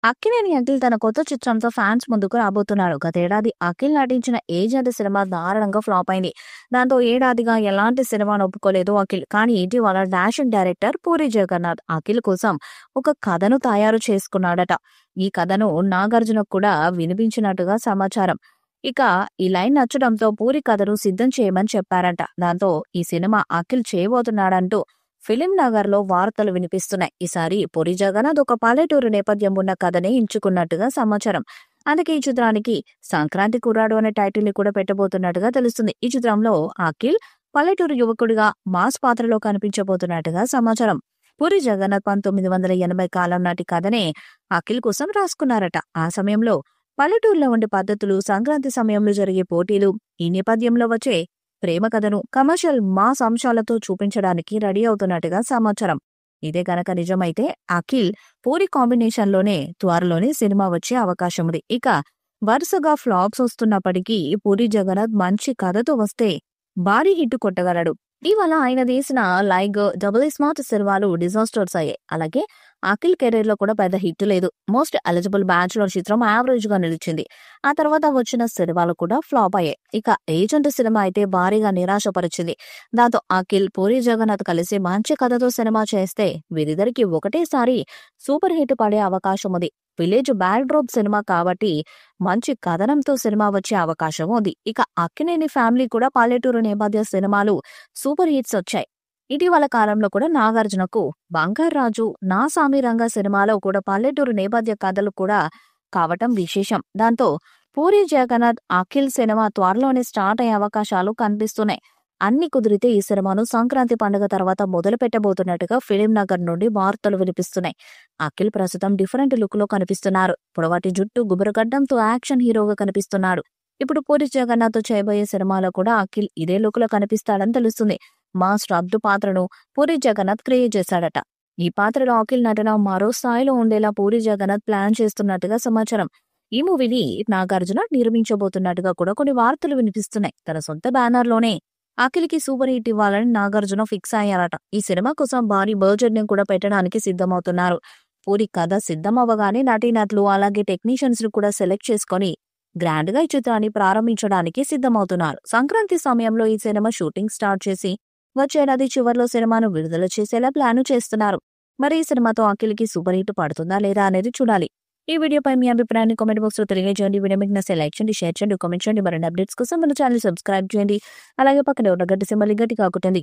అక్కినేని అఖిల్ తన కొత్త చిత్రంతో ఫ్యాన్స్ ముందుకు రాబోతున్నాడు. గతేడాది అఖిల్ నటించిన ఏజెంట్ సినిమా దారుణంగా ఫ్లాప్ అయింది. దాంతో ఏడాదిగా ఎలాంటి సినిమాను ఒప్పుకోలేదు అఖిల్. కానీ ఇటీవల డాషింగ్ డైరెక్టర్ పూరి జగన్నాథ్ అఖిల్ కోసం ఒక కథను తయారు చేసుకున్నాడట. ఈ కథను నాగార్జునకు కూడా వినిపించినట్టుగా సమాచారం. ఇక ఈ లైన్ నచ్చడంతో పూరి కథను సిద్ధం చేయమని చెప్పారంట. దాంతో ఈ సినిమా అఖిల్ చేయబోతున్నాడంటూ ఫిలిం నగర్ లో వార్తలు వినిపిస్తున్నాయి. ఈసారి పూరి జగన్నాథ్ ఒక పల్లెటూరు నేపథ్యం ఉన్న కథనే ఎంచుకున్నట్టుగా సమాచారం. అందుకే ఈ చిత్రానికి సంక్రాంతి కుర్రాడు అనే టైటిల్ ని కూడా పెట్టబోతున్నట్టుగా తెలుస్తుంది. ఈ చిత్రంలో అఖిల్ పల్లెటూరు యువకుడిగా మాస్ పాత్రలో కనిపించబోతున్నట్టుగా సమాచారం. పూరి జగన్నాథ్ 1980 కాలం నాటి కథనే అఖిల్ కోసం రాసుకున్నారట. ఆ సమయంలో పల్లెటూరులో ఉండే పద్ధతులు, సంక్రాంతి సమయంలో జరిగే పోటీలు, ఈ నేపథ్యంలో వచ్చే ప్రేమ కథను కమర్షియల్ మాస్ అంశాలతో చూపించడానికి రెడీ అవుతున్నట్టుగా సమాచారం. ఇదే గనక నిజమైతే అఖిల్ పూరి కాంబినేషన్ లోనే త్వరలోనే సినిమా వచ్చే అవకాశం ఉంది. ఇక వరుసగా ఫ్లాప్స్ వస్తున్నప్పటికీ పూరి జగన్నాథ్ మంచి కథతో వస్తే భారీ హిట్ కొట్టగలడు. ఇటీవల ఆయన తీసిన లైక్ డబుల్ స్మార్ట్ సినిమాలు డిజాస్టర్స్ అయ్యాయి. అలాగే అఖిల్ కెరీర్ లో కూడా పెద్ద హిట్ లేదు. మోస్ట్ ఎలిజిబుల్ బ్యాచులర్ చిత్రం యావరేజ్ గా నిలిచింది. ఆ తర్వాత వచ్చిన సినిమాలు కూడా ఫ్లాప్ అయ్యాయి. ఇక ఏజెంట్ సినిమా అయితే భారీగా నిరాశపరిచింది. దాంతో అఖిల్, పూరి జగన్నాథ్ కలిసి మంచి కథతో సినిమా చేస్తే వీరిద్దరికి ఒకటేసారి సూపర్ హిట్ పడే అవకాశం ఉంది. విలేజ్ బ్యాక్ డ్రాప్ సినిమా కాబట్టి మంచి కథనంతో సినిమా వచ్చే అవకాశం ఉంది. ఇక అక్కినేని ఫ్యామిలీ కూడా పల్లెటూరు నేపథ్య సినిమాలు సూపర్ హిట్స్ వచ్చాయి. ఇటీవల కాలంలో కూడా నాగార్జునకు బంగారాజు, నా సామిరంగ సినిమాలో కూడా పల్లెటూరు నేపథ్య కథలు కూడా కావటం విశేషం. దాంతో పూరి జగన్నాథ్ అఖిల్ సినిమా త్వరలోనే స్టార్ట్ అయ్యే అవకాశాలు కనిపిస్తున్నాయి. అన్ని కుదిరితే ఈ సినిమాను సంక్రాంతి పండుగ తర్వాత మొదలు పెట్టబోతున్నట్టుగా ఫిలిం నగర్ నుండి వార్తలు వినిపిస్తున్నాయి. అఖిల్ ప్రస్తుతం డిఫరెంట్ లుక్ లో కనిపిస్తున్నారు. పొడవాటి జుట్టు, గుబురుగడ్డంతో యాక్షన్ హీరోగా కనిపిస్తున్నాడు. ఇప్పుడు పూరి జగన్నాథ్ తో చేయబోయే సినిమాలో కూడా అఖిల్ ఇదే లుక్ లో కనిపిస్తాడని తెలుస్తుంది. మాస్ రబ్దు పాత్రను పూరి జగన్నాథ్ క్రియేట్ చేశాడట. ఈ పాత్రలో అఖిల్ నటన మరో స్థాయిలో ఉండేలా పూరి జగన్నాథ్ ప్లాన్ చేస్తున్నట్టుగా సమాచారం. ఈ మూవీని నాగార్జున నిర్మించబోతున్నట్టుగా కూడా కొన్ని వార్తలు వినిపిస్తున్నాయి. తన సొంత బ్యానర్ లోనే అఖిల్ కి సూపర్ హిట్ ఇవ్వాలని నాగార్జున ఫిక్స్ అయ్యారట. ఈ సినిమా కోసం భారీ బడ్జెట్ ని కూడా పెట్టడానికి సిద్ధమవుతున్నారు. పూరి కథ సిద్ధమవ్వగానే నటీనటులు అలాగే టెక్నీషియన్స్ ను కూడా సెలెక్ట్ చేసుకుని గ్రాండ్ గా ఈ చిత్రాన్ని ప్రారంభించడానికి సిద్ధమవుతున్నారు. సంక్రాంతి సమయంలో ఈ సినిమా షూటింగ్ స్టార్ట్ చేసి వచ్చేడాది చివర్లో సినిమాను విడుదల చేసేలా ప్లాన్ చేస్తున్నారు. మరి ఈ సినిమాతో అఖిల్ కి సూపర్ హిట్ పడుతుందా లేదా అనేది చూడాలి. ఈ వీడియోపై మీ అభిప్రాయాన్ని కామెంట్ బాక్స్ లో తెలియజేయండి. వీడియో మీకు నచ్చితే లైక్ చేయండి, షేర్ చేయండి, కామెంట్ చేయండి. మరిన్ని అప్డేట్స్ కోసం మన ఛానల్ సబ్స్క్రైబ్ చేయండి. అలాగే పక్కనే ఉన్న గంట సింబల్ గట్టిగా కొట్టండి.